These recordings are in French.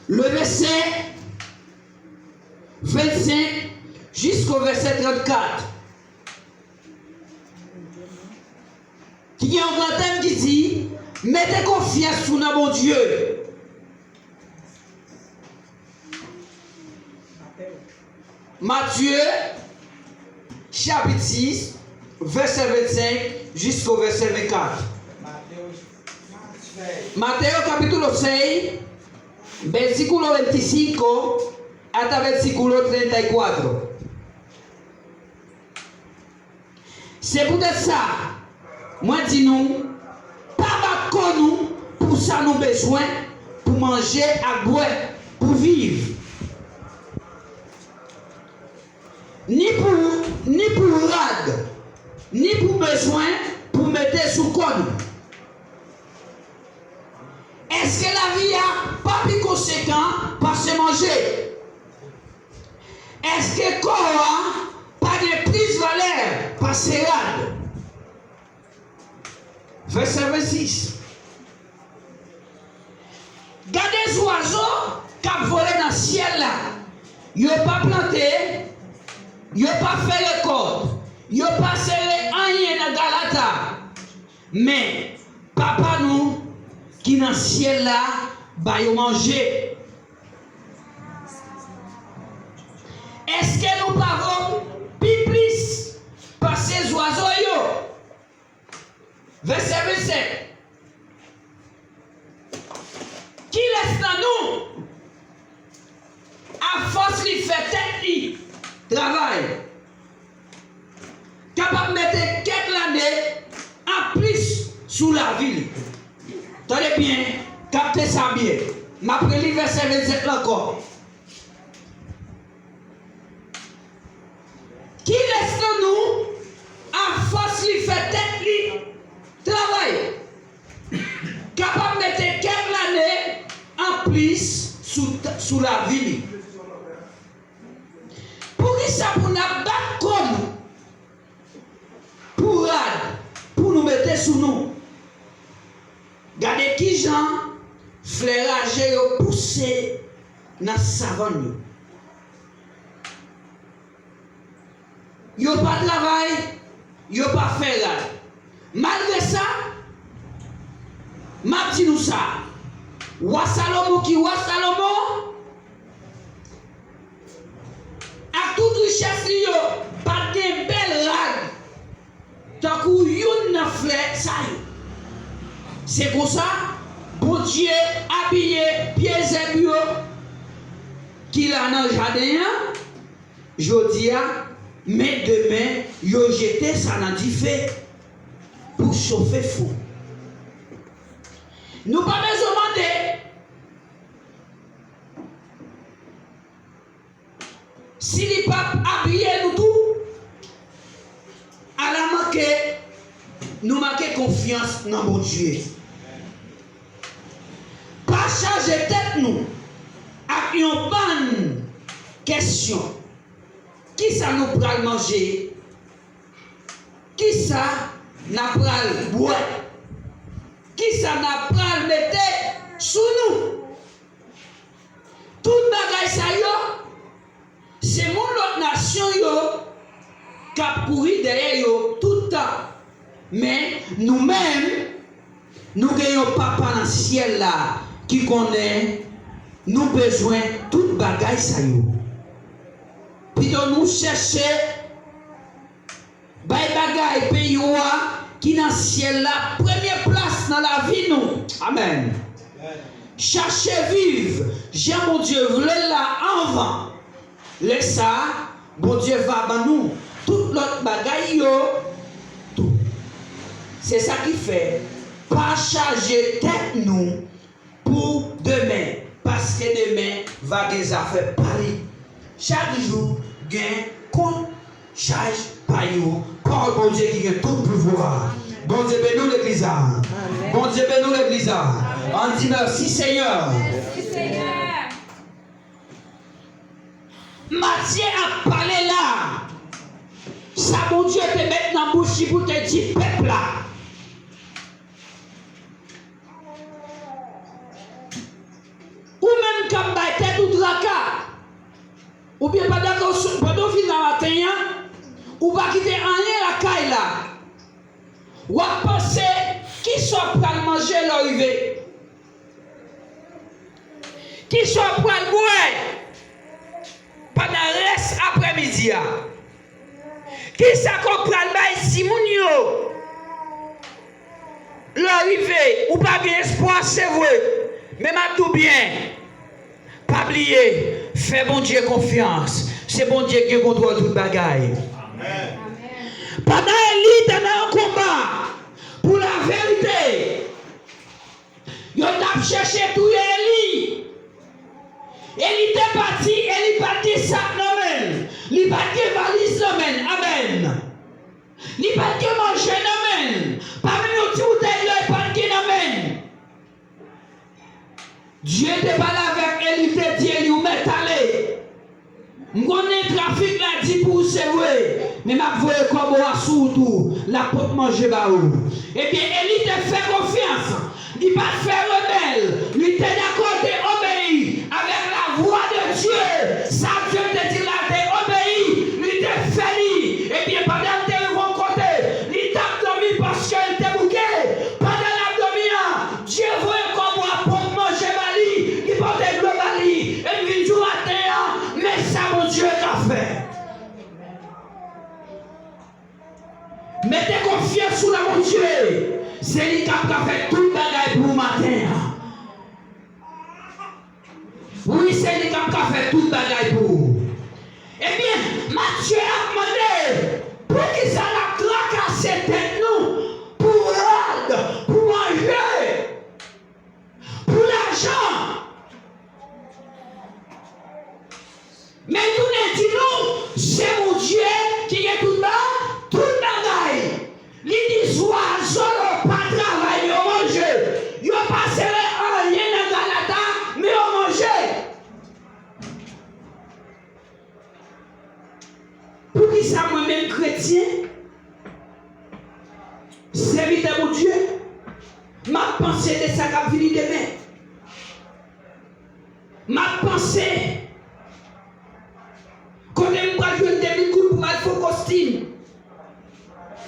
le verset 25 jusqu'au verset 34. Qui y a un grand thème qui dit mettez confiance sur notre bon Dieu. Matthieu chapitre 6 verset 25 jusqu'au verset 24. Mateo capítulo 6 versículo 25 hasta versículo 34. C'est peut-être ça. Moi dis nous, pas battre nous pour ça nous besoin pour manger à boire pour vivre. Ni pour rad, ni pour besoin pour mettre sous compte. Est-ce que la vie a pas plus conséquent par se manger? Est-ce que corps a pas de plus valeur par se rad? Verset 26. Gardez les oiseaux qui volent dans le ciel là. Ils n'ont pas planté, ils n'ont pas fait récolte, ils n'ont pas serré rien dans Galata. Mais papa nous qui dans le ciel là, va y manger. Est-ce que nous pouvons plus par ces oiseaux yo? Verset 27. Qui laisse dans nous? À force de faire tête li, travail. Capable de mettre quelques années en plus sous la ville. Tenez bien, captez ça bien. Ma prélis verset 27 encore. Qui laisse dans nous? À force de faire tête li, travail. Capable de mettre quelques années en plus sous la ville. Pour qui ça pour nous battre comme pour nous mettre sous nous? Regardez qui Jean flairage yo poussé dans la savane. Yo pas travail, yo pas faire. Malgré ça, m'a dit nous ça. Wa Salomo qui wa Salomo a toute richesse yo pas de belle rag. Tant que yon na fleur ça. C'est pour ça, bon Dieu habillé pieds et bio qu'il a dans le jardin, jodi a, mais demain, yo jeté ça dans du feu pour chauffer fou. Nous pas besoin demander si les papes habillé nous tout, à la manquer, nous manquer confiance dans mon Dieu. Pas charger tête nous avec une bonne question. Qui ça nous pral manger? Qui ça n'a pral boire? Qui ça n'a pral mettre sous nous? Tout bagay ça yo, c'est mon autre nation yo qui a couru derrière yo tout le temps. Mais nous-mêmes, nous gagnons papa dans le ciel là qui connaît nous besoin toute bagaille ça yo. Puis nous chercher bagaille pays qui dans le ciel là première place dans la vie nous. Amen. Chercher vivre, j'ai mon Dieu voulait là avant. Laisse ça, mon Dieu va dans nous toute l'autre bagaille yo. Tout. C'est ça qui fait pas charger tête nous pour demain parce que demain va des affaires parler. Chaque jour gain compte charge par you par bon Dieu qui a tout pouvoir. Bon Dieu bénis l'église. Bon Dieu bénis l'église. On dit merci Seigneur. Merci Seigneur. Matthieu a parlé là. Ça bon Dieu te met dans la bouche pour te dire peuple là. Ou même comme tracas. Ou bien pendant que dans la matin, ou pas quitter rien la caille là. Ou à penser qui soit pour manger l'arrivée. Qui soit pour le boire pendant le reste après-midi. Qui ça comprend le Simonio? L'arrivée, ou pas bien espoir, c'est vrai. Mais m'a tout bien. Pas oublier, fais bon Dieu confiance. C'est bon Dieu qui contrôle toute bagaille. Amen. Pendant Élie était dans un combat pour la vérité. Il a cherché tout Élie. Élie était parti, Élie parti sac nomen. Il parti valise nomen. Amen. Il parti manger nomen. Parmi nous tout il parti nomen. Dieu était pas là avec Élie, il te dit, il met allé. M'gonnait trafic là dit pour c'est vrai, mais m'a voyé comme on surtout la porte manger baou. Eh bien Élie te fait confiance, il pas faire rebelle, lui était d'accord d'obéir avec la voix de Dieu. Ça Dieu te dit là d'obéir, lui te fait. Eh bien pendant que tu rencontres, il t'a dormi parce qu'il te bouqué. Pendant l'abdomen, Dieu voyait comme on porte manger bali, il porte le bali, et puis jour à terre, mais ça mon Dieu qu'a fait. Mettez confiance sur mon Dieu. C'est lui qui a fait tout le bagage pour matin. Oui, c'est lui qui a fait tout le bagage pour. Eh bien, Matthieu a demandé pour qu'il s'en a tracassé tête nous, pour rôle, pour manger, pour l'argent. Mais nous ne disons, c'est mon Dieu qui est tout bas, tout le bagaille. Il dit, oiseaux pas travailler, on mange. Ils passeraient rien dans Galata, mais on mange. Pour qui ça, moi-même chrétien, serviteur de mon Dieu, ma pensée de ça qui vient demain. Ma pensée. Quand je vais jouer des coups pour ma faux costume,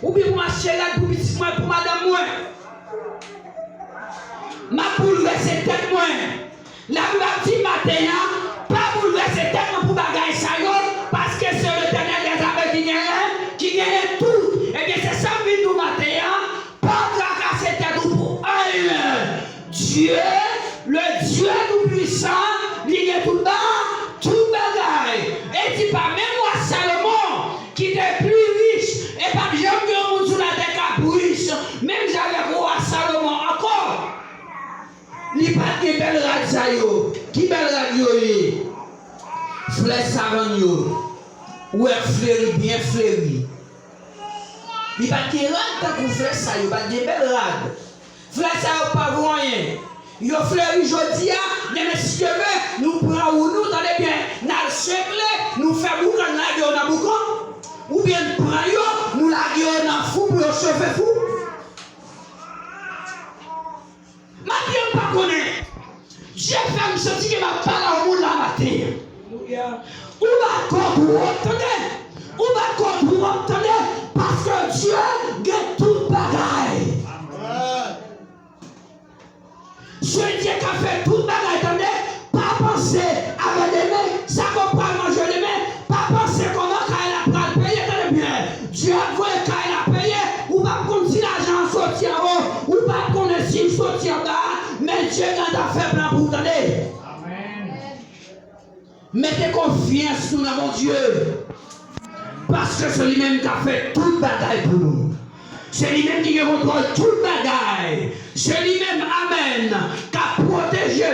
ou bien pour ma chérie, pour madame, moi, ma bouleverser tête, moi, la petite matin, pas bouleverser tête pour bagaille ça, parce que c'est le Ténèbre des Armées qui gagne tout. Et bien c'est ça, nous matin, pas tracasser tête pour un Dieu, le Dieu tout-puissant, il gagne tout bas. Tout bagaille. Et dit pas même moi Salomon qui était plus riche et pas bien que mon sur la terre riche. Même j'avais roi Salomon encore. Il pas de belle radio. Qui belle radio est? Fleur savant yo. Ou est fleuri bien fleuri. Il pas de rade pour faire ça, il pas de belle rade. Fleur ça pas rien. Yo fleuri jodi a, mais si Dieu veut, nous prenons nous, attendez bien, nous secle, nous faisons boucan, nous la dans boucan, ou bien nous prenons, nous la dans fou pour le cheveu fou. Ma Dieu pas connaît. Dieu fait me sentir que ma parole au monde la matin. Ou va comprendre, attendez, ou va comprendre, attendez, parce que Dieu gagne tout bagaille. Je dis qu'à faire tout le bagage, attendez, pas penser à demain, ça comprend manger demain, pas penser comment elle a payé, attendez bien. Dieu a voulu qu'elle a payé, ou pas comme si l'argent sortit en haut, ou pas qu'on est si sorti en bas, mais Dieu a fait plan pour vous donner. Amen. Mettez confiance dans mon Dieu, parce que c'est lui-même qui a fait tout le bagage pour nous. C'est lui-même qui contrôle tout le bagaille. C'est lui-même, Amen, qui a protégé.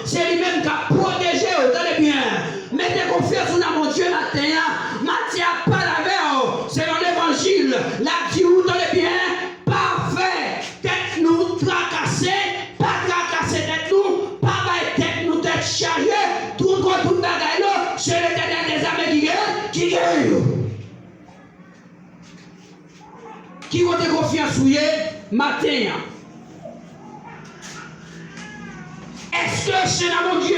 C'est lui-même qui a protégé. Attendez bien. Mettez confiance dans mon Dieu matin. Matthieu pas la veille. C'est dans l'évangile. La dit, vous attendez bien. Parfait. Tête nous tracassée. Pas tracassée tête nous. Pas tête nous tête chargée. Tout contre tout le bagaille là. C'est l'Éternel des armées qui gagne. Qui ont confiance sur eux matin? Est-ce que c'est dans mon Dieu?